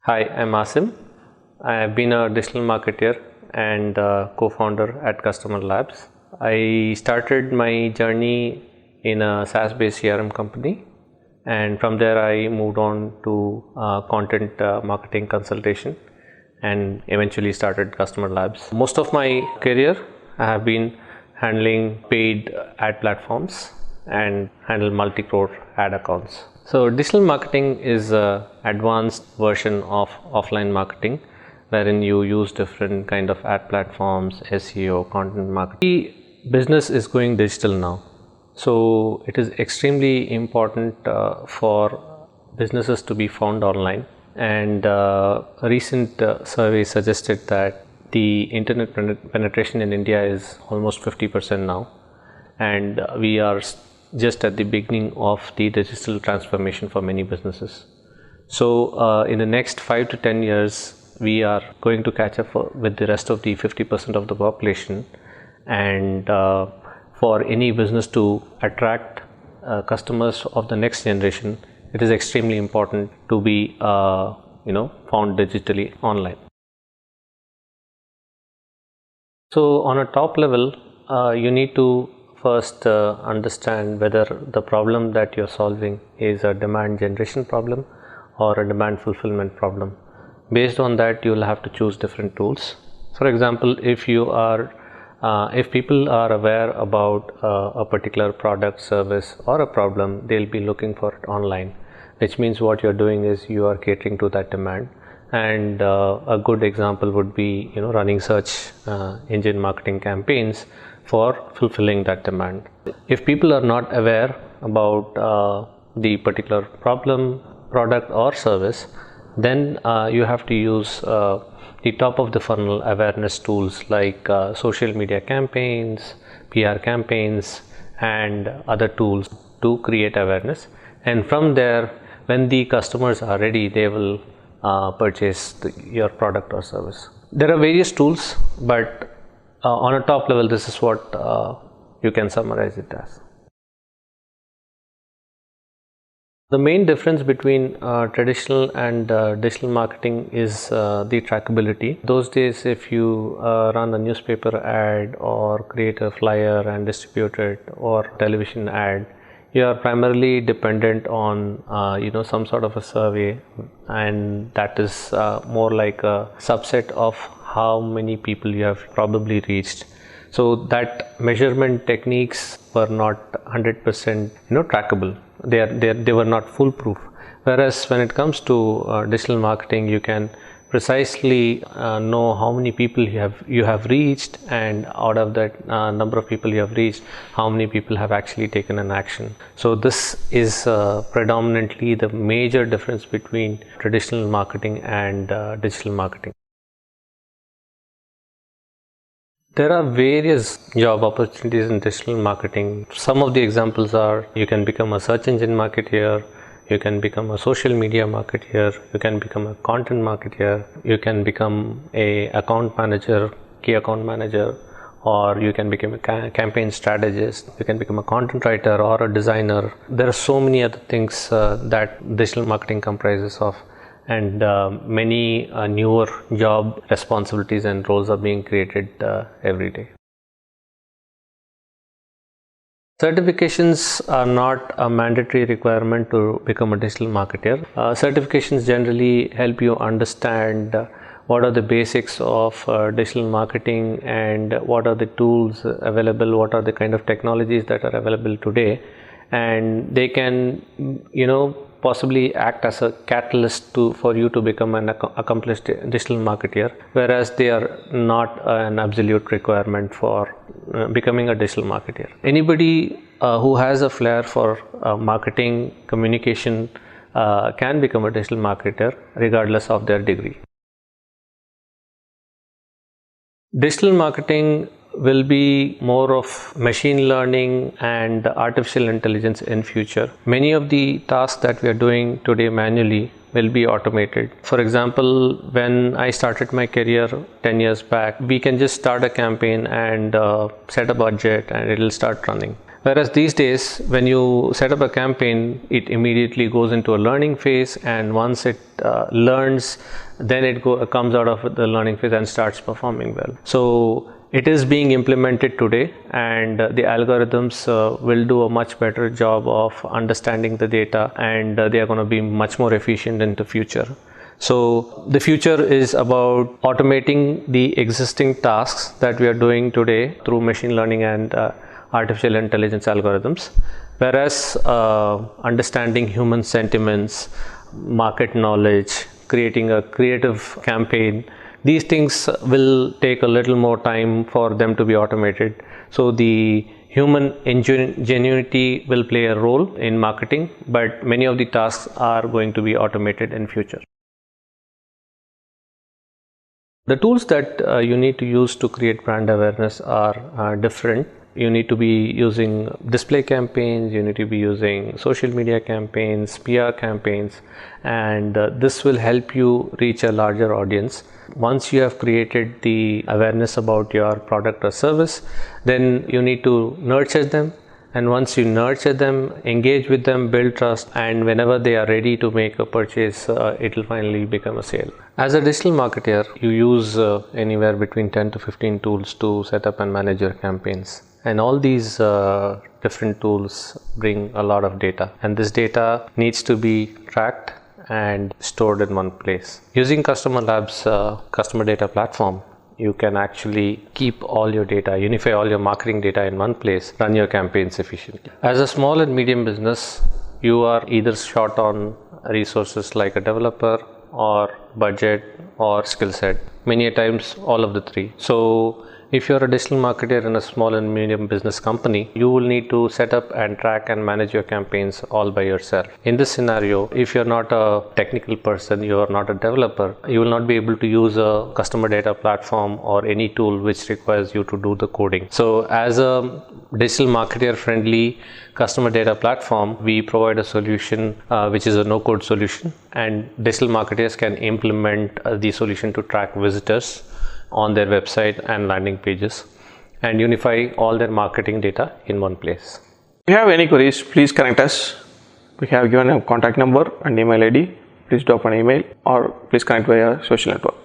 Hi, I'm Asim. I have been a digital marketer and co-founder at Customer Labs. I started my journey in a SaaS-based CRM company, and from there I moved on to content marketing consultation and eventually started Customer Labs. Most of my career I have been handling paid ad platforms and handle multi-crore ad accounts. So digital marketing is an advanced version of offline marketing wherein you use different kind of ad platforms, SEO, content marketing. The business is going digital now. So it is extremely important for businesses to be found online. And a recent survey suggested that the internet penetration in India is almost 50% now. And we are just at the beginning of the digital transformation for many businesses. So in the next 5 to 10 years, we are going to catch up with the rest of the 50% of the population. And for any business to attract customers of the next generation, it is extremely important to be found digitally online. So on a top level, you need to first understand whether the problem that you're solving is a demand generation problem or a demand fulfillment problem. Based on that, you'll have to choose different tools. For example, if people are aware about a particular product, service or a problem, they'll be looking for it online, which means what you're doing is you are catering to that demand. And a good example would be running search engine marketing campaigns for fulfilling that demand. If people are not aware about the particular problem, product or service, then you have to use the top of the funnel awareness tools like social media campaigns, PR campaigns and other tools to create awareness. And from there, when the customers are ready, they will purchase your product or service. There are various tools, but on a top level, this is what you can summarize it as. The main difference between traditional and digital marketing is the trackability. Those days, if you run a newspaper ad or create a flyer and distribute it, or television ad, you are primarily dependent on some sort of a survey, and that is more like a subset of how many people you have probably reached. So that measurement techniques were not 100% trackable. They were not foolproof. Whereas when it comes to digital marketing, you can precisely know how many people you have reached, and out of that number of people you have reached, how many people have actually taken an action. So this is predominantly the major difference between traditional marketing and digital marketing. There are various job opportunities in digital marketing. Some of the examples are you can become a search engine marketer, you can become a social media marketer, you can become a content marketer, you can become a account manager, key account manager, or you can become a campaign strategist, you can become a content writer or a designer. There are so many other things that digital marketing comprises of, and many newer job responsibilities and roles are being created every day. Certifications are not a mandatory requirement to become a digital marketer. Certifications generally help you understand what are the basics of digital marketing and what are the tools available, what are the kind of technologies that are available today, and they can possibly act as a catalyst for you to become an accomplished digital marketer, whereas they are not an absolute requirement for becoming a digital marketer. Anybody who has a flair for marketing, communication can become a digital marketer regardless of their degree. Digital marketing will be more of machine learning and artificial intelligence in future. Many of the tasks that we are doing today manually will be automated. For example, when I started my career 10 years back, we can just start a campaign and set a budget and it will start running. Whereas these days, when you set up a campaign, it immediately goes into a learning phase, and once it learns, then it comes out of the learning phase and starts performing well. So it is being implemented today, and the algorithms will do a much better job of understanding the data, and they are going to be much more efficient in the future. So the future is about automating the existing tasks that we are doing today through machine learning and artificial intelligence algorithms, whereas understanding human sentiments, market knowledge, creating a creative campaign, these things will take a little more time for them to be automated. So the human ingenuity will play a role in marketing, but many of the tasks are going to be automated in future. The tools that you need to use to create brand awareness are different. You need to be using display campaigns, you need to be using social media campaigns, PR campaigns, and this will help you reach a larger audience. Once you have created the awareness about your product or service, then you need to nurture them. And once you nurture them, engage with them, build trust, and whenever they are ready to make a purchase, it will finally become a sale. As a digital marketer, you use anywhere between 10 to 15 tools to set up and manage your campaigns. And all these different tools bring a lot of data, and this data needs to be tracked and stored in one place. Using Customer Labs customer data platform, you can actually keep all your data, unify all your marketing data in one place, run your campaigns efficiently. As a small and medium business, you are either short on resources like a developer or budget or skill set. Many times all of the three. So if you're a digital marketer in a small and medium business company, you will need to set up and track and manage your campaigns all by yourself. In this scenario, if you're not a technical person, you are not a developer, you will not be able to use a customer data platform or any tool which requires you to do the coding. So as a digital marketer friendly customer data platform, we provide a solution which is a no-code solution, and digital marketers can implement the solution to track visitors on their website and landing pages and unify all their marketing data in one place. If you have any queries, please connect us. We have given a contact number and email ID. Please drop an email or please connect via social network.